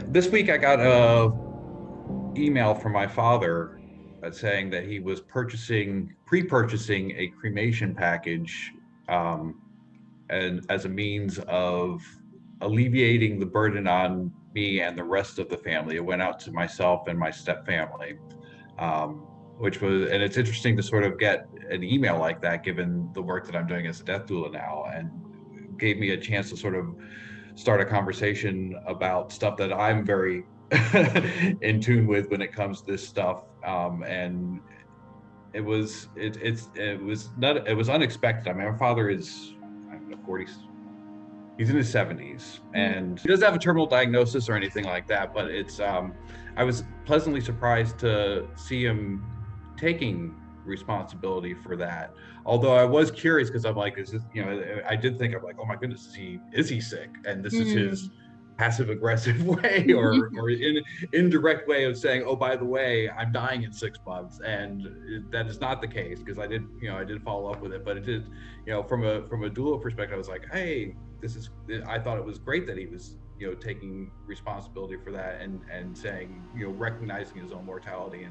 This week I got a email from my father saying that he was pre-purchasing a cremation package, um, and as a means of alleviating the burden on me and the rest of the family. It went out to myself and my step family, which was, and it's interesting to sort of get an email like that, given the work that I'm doing as a death doula now, and gave me a chance to sort of start a conversation about stuff that I'm very in tune with when it comes to this stuff. And it was unexpected. I mean, my father is, I don't know, 40, he's in his 70s, and he doesn't have a terminal diagnosis or anything like that, but I was pleasantly surprised to see him taking responsibility for that. Although I was curious, because I'm like, is this, I did think, I'm like, oh my goodness, is he sick? And this is his passive aggressive way, or indirect way of saying, oh, by the way, I'm dying in 6 months. And that is not the case, because I did follow up with it, but it did, from a doula perspective, I was like, hey, I thought it was great that he was, taking responsibility for that, and saying, recognizing his own mortality,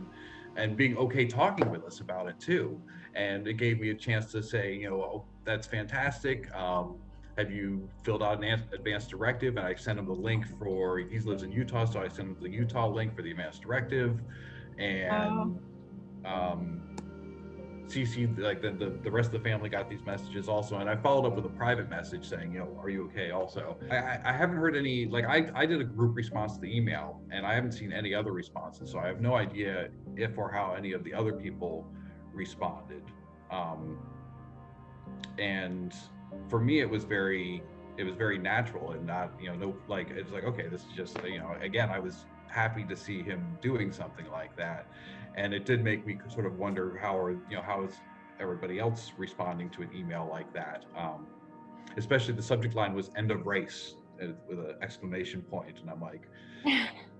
and being okay talking with us about it too. And it gave me a chance to say, oh, that's fantastic. Have you filled out an advanced directive? And I sent him the link for, he lives in Utah, so I sent him the Utah link for the advanced directive, and CC, like the rest of the family got these messages also. And I followed up with a private message saying, are you okay also? I haven't heard any, like I did a group response to the email, and I haven't seen any other responses, so I have no idea if or how any of the other people responded. And for me, it was very natural, and not, no, like, it's like, okay, this is just, again, I was happy to see him doing something like that. And it did make me sort of wonder how is everybody else responding to an email like that? Especially the subject line was "end of race" with an exclamation point, and I'm like,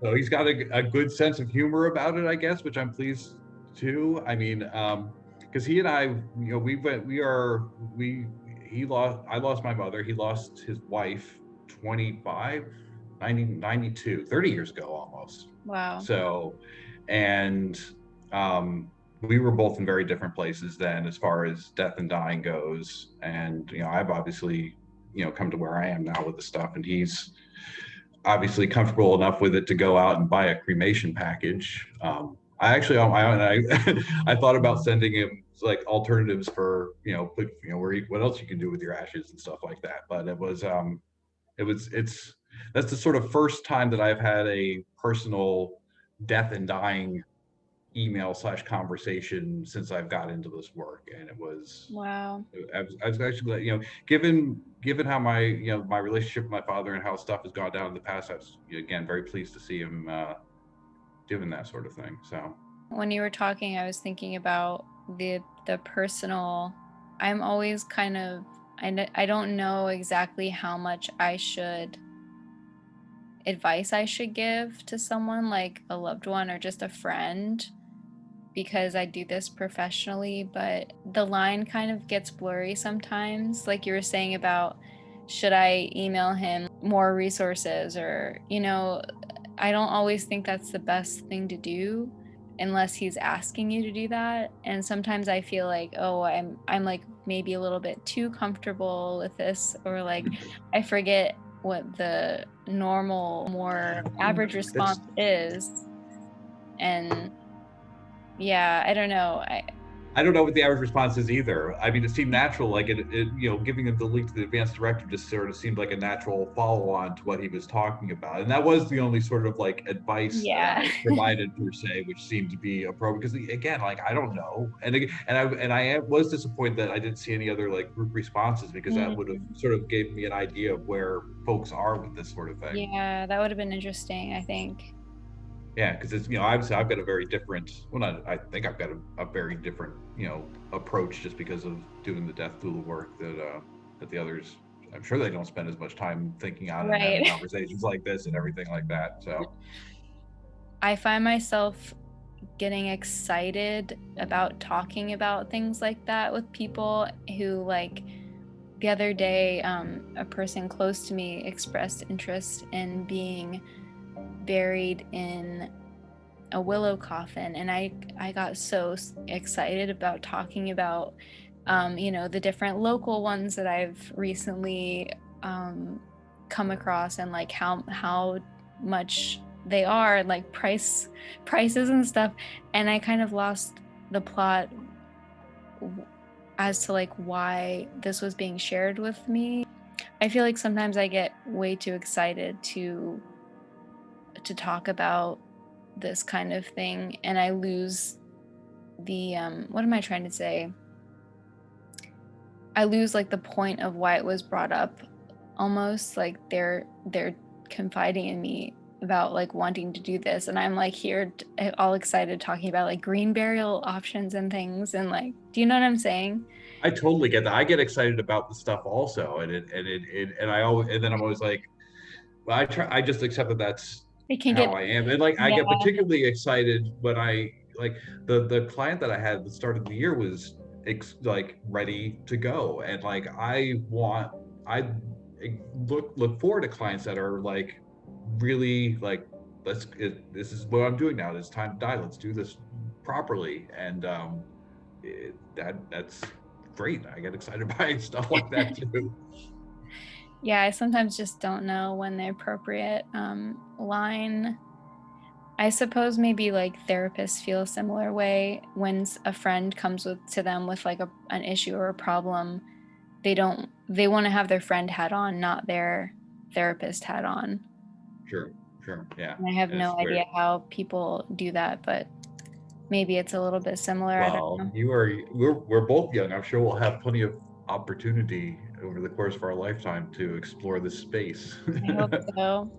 so he's got a good sense of humor about it, I guess, which I'm pleased to. I mean, because he and I, I lost my mother. He lost his wife 25, 90, 92, 30 years ago almost. Wow. So, and we were both in very different places then as far as death and dying goes. And, I've obviously, come to where I am now with the stuff, and he's obviously comfortable enough with it to go out and buy a cremation package. I actually, on my own, I thought about sending him like alternatives for, what else you can do with your ashes and stuff like that. But that's the sort of first time that I've had a personal death and dying email / conversation since I've got into this work. And it was, wow. I was actually, given how my, my relationship with my father and how stuff has gone down in the past, I was, again, very pleased to see him doing that sort of thing. So when you were talking, I was thinking about the personal. I'm always kind of, I don't know exactly how much advice I should give to someone, like a loved one or just a friend, because I do this professionally, but the line kind of gets blurry sometimes. Like you were saying about, should I email him more resources, or, I don't always think that's the best thing to do unless he's asking you to do that. And sometimes I feel like, oh, I'm like maybe a little bit too comfortable with this, or like I forget what the normal, more average response is. And yeah, I don't know. I don't know what the average response is either. I mean, it seemed natural, like it giving him the link to the advanced directive just sort of seemed like a natural follow-on to what he was talking about. And that was the only sort of like advice that I provided per se, which seemed to be appropriate. Because again, like, I don't know. And I was disappointed that I didn't see any other like group responses, because that would have sort of gave me an idea of where folks are with this sort of thing. Yeah, that would have been interesting, I think. Yeah, because it's, obviously I've got a very different, I think I've got a very different, approach, just because of doing the death doula work that the others, I'm sure they don't spend as much time thinking on and having conversations like this and everything like that. So I find myself getting excited about talking about things like that with people who, like, the other day, a person close to me expressed interest in being buried in a willow coffin, and I got so excited about talking about you know, the different local ones that I've recently come across, and like how much they are, like prices and stuff, and I kind of lost the plot as to like why this was being shared with me. I feel like sometimes I get way too excited to talk about this kind of thing, and I lose the what am I trying to say? I lose like the point of why it was brought up, almost like they're confiding in me about like wanting to do this, and I'm like here all excited talking about like green burial options and things, and like, do you know what I'm saying? I totally get that. I get excited about the stuff also, and I always, and then I'm always like, well, I just accept that that's It can get, how I am. And like I yeah, get particularly excited when I like the client that I had at the start of the year was like ready to go, and like I look forward to clients that are like really like, this is what I'm doing now. It's time to die. Let's do this properly. And that's great. I get excited by stuff like that too. yeah, I sometimes just don't know when the appropriate line. I suppose maybe like therapists feel a similar way when a friend comes to them with like an issue or a problem. They want to have their friend hat on, not their therapist hat on. Sure, yeah. And I have And it's no weird. idea how people do that, but maybe it's a little bit similar. I don't Well, know. we're both young. I'm sure we'll have plenty of opportunity over the course of our lifetime to explore this space. I hope so.